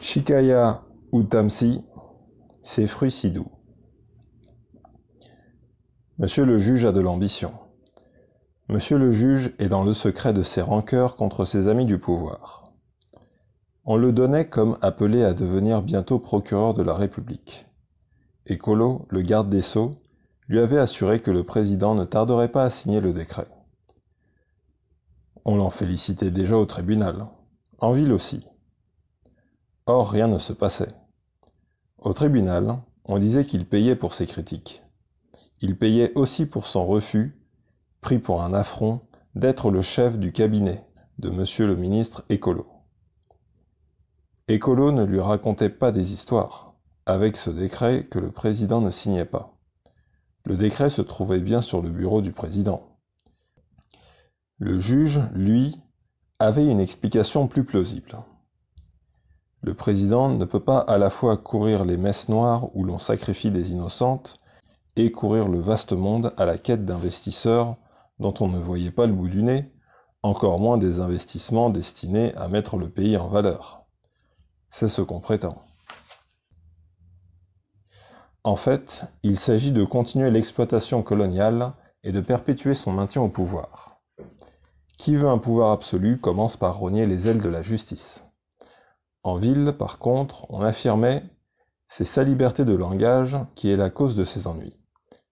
Shikaya ou Tamsi, ces fruits si doux. Monsieur le juge a de l'ambition. Monsieur le juge est dans le secret de ses rancœurs contre ses amis du pouvoir. On le donnait comme appelé à devenir bientôt procureur de la République. Et Collot, le garde des Sceaux, lui avait assuré que le président ne tarderait pas à signer le décret. On l'en félicitait déjà au tribunal, en ville aussi. Or, rien ne se passait. Au tribunal, on disait qu'il payait pour ses critiques. Il payait aussi pour son refus, pris pour un affront, d'être le chef du cabinet de monsieur le ministre Écolo. Écolo ne lui racontait pas des histoires, avec ce décret que le président ne signait pas. Le décret se trouvait bien sur le bureau du président. Le juge, lui, avait une explication plus plausible. Le président ne peut pas à la fois courir les messes noires où l'on sacrifie des innocentes et courir le vaste monde à la quête d'investisseurs dont on ne voyait pas le bout du nez, encore moins des investissements destinés à mettre le pays en valeur. C'est ce qu'on prétend. En fait, il s'agit de continuer l'exploitation coloniale et de perpétuer son maintien au pouvoir. Qui veut un pouvoir absolu commence par rogner les ailes de la justice. En ville, par contre, on affirmait « c'est sa liberté de langage qui est la cause de ses ennuis ».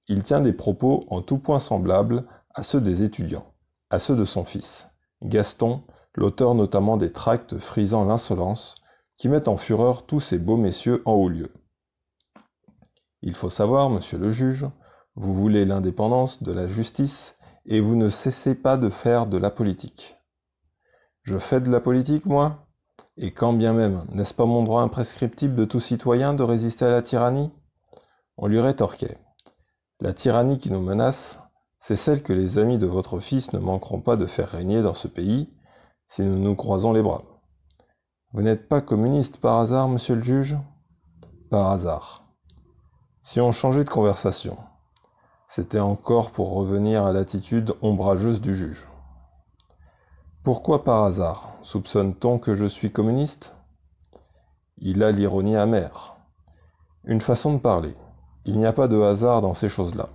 Il tient des propos en tout point semblables à ceux des étudiants, à ceux de son fils, Gaston, l'auteur notamment des tracts frisant l'insolence, qui mettent en fureur tous ces beaux messieurs en haut lieu. Il faut savoir, monsieur le juge, vous voulez l'indépendance de la justice et vous ne cessez pas de faire de la politique. Je fais de la politique, moi ? Et quand bien même, n'est-ce pas mon droit imprescriptible de tout citoyen de résister à la tyrannie ? On lui rétorquait. La tyrannie qui nous menace, c'est celle que les amis de votre fils ne manqueront pas de faire régner dans ce pays si nous nous croisons les bras. Vous n'êtes pas communiste par hasard, monsieur le juge ? Par hasard. Si on changeait de conversation, c'était encore pour revenir à l'attitude ombrageuse du juge. Pourquoi par hasard soupçonne-t-on que je suis communiste ? Il a l'ironie amère. Une façon de parler. Il n'y a pas de hasard dans ces choses-là.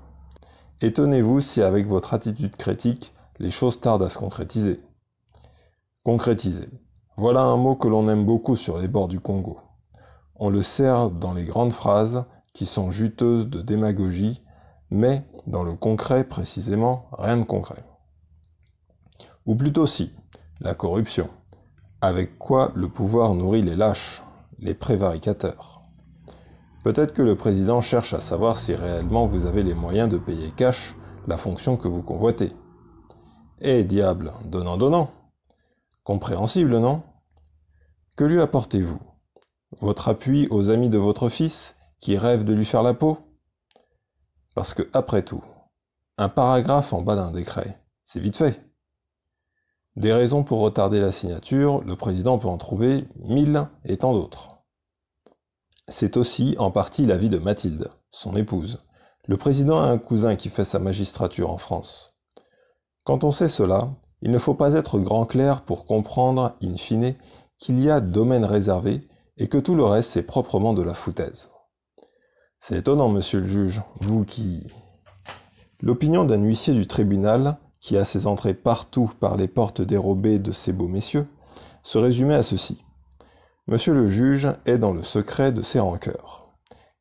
Étonnez-vous si avec votre attitude critique, les choses tardent à se concrétiser. Concrétiser. Voilà un mot que l'on aime beaucoup sur les bords du Congo. On le sert dans les grandes phrases qui sont juteuses de démagogie, mais dans le concret précisément, rien de concret. Ou plutôt si, la corruption, avec quoi le pouvoir nourrit les lâches, les prévaricateurs. Peut-être que le président cherche à savoir si réellement vous avez les moyens de payer cash la fonction que vous convoitez. Eh diable, donnant. Compréhensible, non ? Que lui apportez-vous ? Votre appui aux amis de votre fils qui rêvent de lui faire la peau ? Parce que, après tout, un paragraphe en bas d'un décret, c'est vite fait. Des raisons pour retarder la signature, le président peut en trouver 1000 et tant d'autres. C'est aussi en partie l'avis de Mathilde, son épouse. Le président a un cousin qui fait sa magistrature en France. Quand on sait cela, il ne faut pas être grand clerc pour comprendre, in fine, qu'il y a domaine réservé et que tout le reste c'est proprement de la foutaise. C'est étonnant, monsieur le juge, vous qui... L'opinion d'un huissier du tribunal, qui a ses entrées partout par les portes dérobées de ces beaux messieurs, se résumait à ceci. Monsieur le juge est dans le secret de ses rancœurs.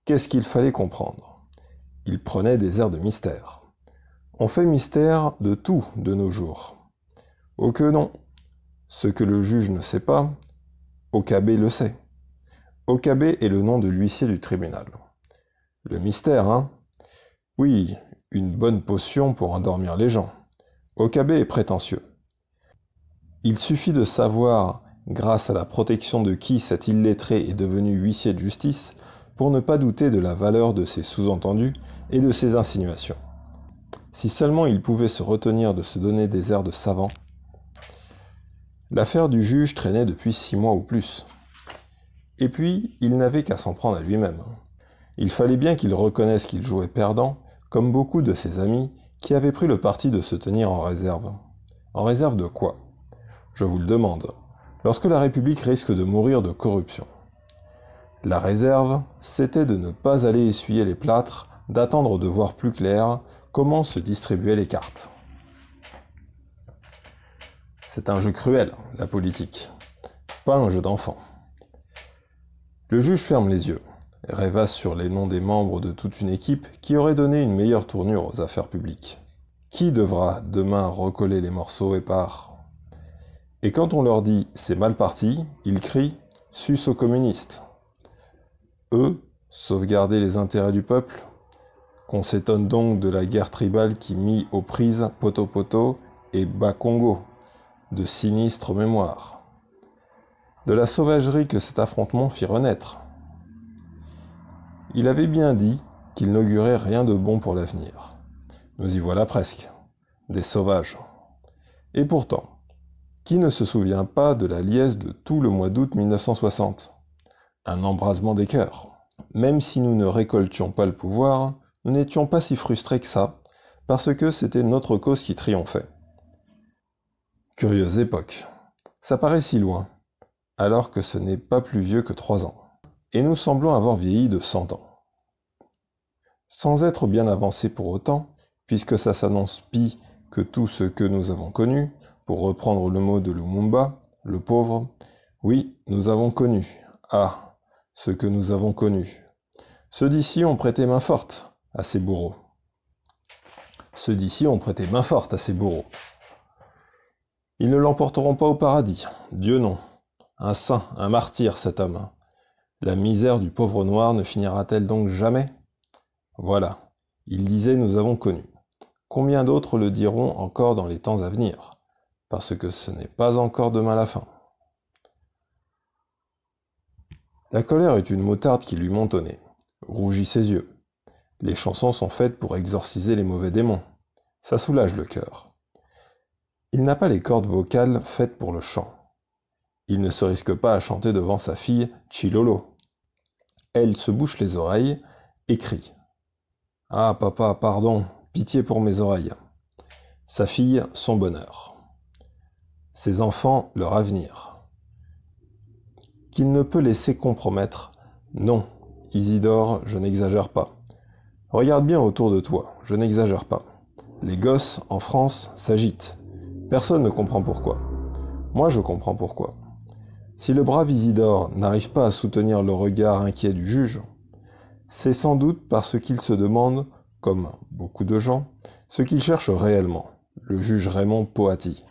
Qu'est-ce qu'il fallait comprendre ? Il prenait des airs de mystère. On fait mystère de tout de nos jours. Oh que non. Ce que le juge ne sait pas, Okabé le sait. Okabé est le nom de l'huissier du tribunal. Le mystère, hein ? Oui, une bonne potion pour endormir les gens. Okabé est prétentieux. Il suffit de savoir grâce à la protection de qui cet illettré est devenu huissier de justice pour ne pas douter de la valeur de ses sous-entendus et de ses insinuations. Si seulement il pouvait se retenir de se donner des airs de savant. L'affaire du juge traînait depuis 6 mois ou plus. Et puis, il n'avait qu'à s'en prendre à lui-même. Il fallait bien qu'il reconnaisse qu'il jouait perdant, comme beaucoup de ses amis qui avaient pris le parti de se tenir en réserve. En réserve de quoi ? Je vous le demande. Lorsque la République risque de mourir de corruption, La réserve, c'était de ne pas aller essuyer les plâtres, d'attendre de voir plus clair comment se distribuaient les cartes. C'est un jeu cruel, la politique, pas un jeu d'enfant. Le juge ferme les yeux, rêvasse sur les noms des membres de toute une équipe qui aurait donné une meilleure tournure aux affaires publiques. Qui devra demain recoller les morceaux épars? Et quand on leur dit « c'est mal parti », ils crient « sus aux communistes ». Eux, sauvegarder les intérêts du peuple? Qu'on s'étonne donc de la guerre tribale qui mit aux prises Poto-Poto et Bas-Congo, de sinistres mémoires. De la sauvagerie que cet affrontement fit renaître. Il avait bien dit qu'il n'augurait rien de bon pour l'avenir. Nous y voilà presque, des sauvages. Et pourtant, qui ne se souvient pas de la liesse de tout le mois d'août 1960? Un embrasement des cœurs. Même si nous ne récoltions pas le pouvoir, nous n'étions pas si frustrés que ça, parce que c'était notre cause qui triomphait. Curieuse époque. Ça paraît si loin, alors que ce n'est pas plus vieux que 3 ans. Et nous semblons avoir vieilli de 100 ans. Sans être bien avancés pour autant, puisque ça s'annonce pis que tout ce que nous avons connu, pour reprendre le mot de Lumumba, le pauvre, oui, nous avons connu. Ah, ce que nous avons connu. Ceux d'ici ont prêté main forte à ces bourreaux. Ceux d'ici ont prêté main forte à ces bourreaux. Ils ne l'emporteront pas au paradis, Dieu non. Un saint, un martyr cet homme. La misère du pauvre noir ne finira-t-elle donc jamais? Voilà, il disait nous avons connu. Combien d'autres le diront encore dans les temps à venir? Parce que ce n'est pas encore demain la fin. La colère est une moutarde qui lui monte au nez, rougit ses yeux. Les chansons sont faites pour exorciser les mauvais démons. Ça soulage le cœur. Il n'a pas les cordes vocales faites pour le chant. Il ne se risque pas à chanter devant sa fille Chilolo. Elle se bouche les oreilles et crie. « Ah, papa, pardon, pitié pour mes oreilles. » Sa fille, son bonheur. Ses enfants, leur avenir. Qu'il ne peut laisser compromettre. Non, Isidore, je n'exagère pas. Regarde bien autour de toi, je n'exagère pas. Les gosses, en France, s'agitent. Personne ne comprend pourquoi. Moi, je comprends pourquoi. Si le brave Isidore n'arrive pas à soutenir le regard inquiet du juge, c'est sans doute parce qu'il se demande, comme beaucoup de gens, ce qu'il cherche réellement, le juge Raymond Poati.